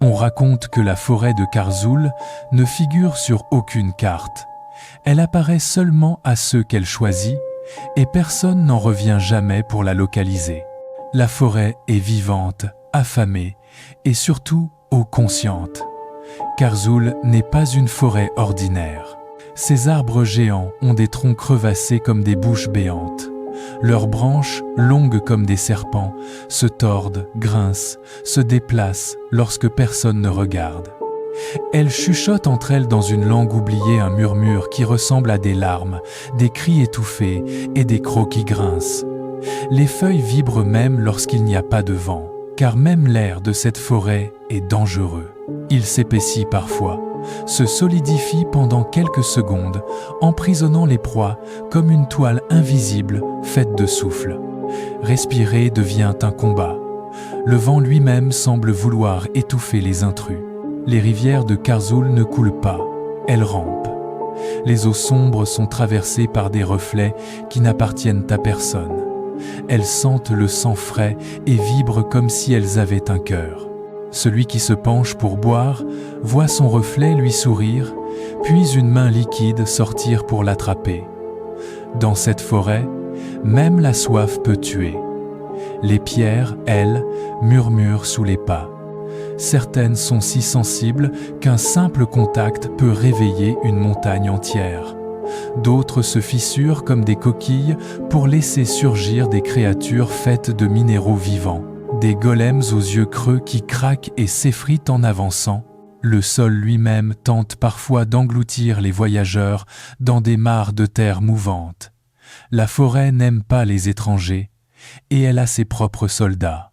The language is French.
On raconte que la forêt de Karzoul ne figure sur aucune carte. Elle apparaît seulement à ceux qu'elle choisit et personne n'en revient jamais pour la localiser. La forêt est vivante, affamée et surtout eau consciente. Karzoul n'est pas une forêt ordinaire. Ces arbres géants ont des troncs crevassés comme des bouches béantes. Leurs branches, longues comme des serpents, se tordent, grincent, se déplacent lorsque personne ne regarde. Elles chuchotent entre elles dans une langue oubliée un murmure qui ressemble à des larmes, des cris étouffés et des crocs qui grincent. Les feuilles vibrent même lorsqu'il n'y a pas de vent, car même l'air de cette forêt est dangereux. Il s'épaissit parfois, se solidifie pendant quelques secondes, emprisonnant les proies comme une toile invisible faite de souffle. Respirer devient un combat. Le vent lui-même semble vouloir étouffer les intrus. Les rivières de Karzoul ne coulent pas, elles rampent. Les eaux sombres sont traversées par des reflets qui n'appartiennent à personne. Elles sentent le sang frais et vibrent comme si elles avaient un cœur. Celui qui se penche pour boire voit son reflet lui sourire, puis une main liquide sortir pour l'attraper. Dans cette forêt, même la soif peut tuer. Les pierres, elles, murmurent sous les pas. Certaines sont si sensibles qu'un simple contact peut réveiller une montagne entière. D'autres se fissurent comme des coquilles pour laisser surgir des créatures faites de minéraux vivants. Des golems aux yeux creux qui craquent et s'effritent en avançant. Le sol lui-même tente parfois d'engloutir les voyageurs dans des mares de terre mouvantes. La forêt n'aime pas les étrangers et elle a ses propres soldats.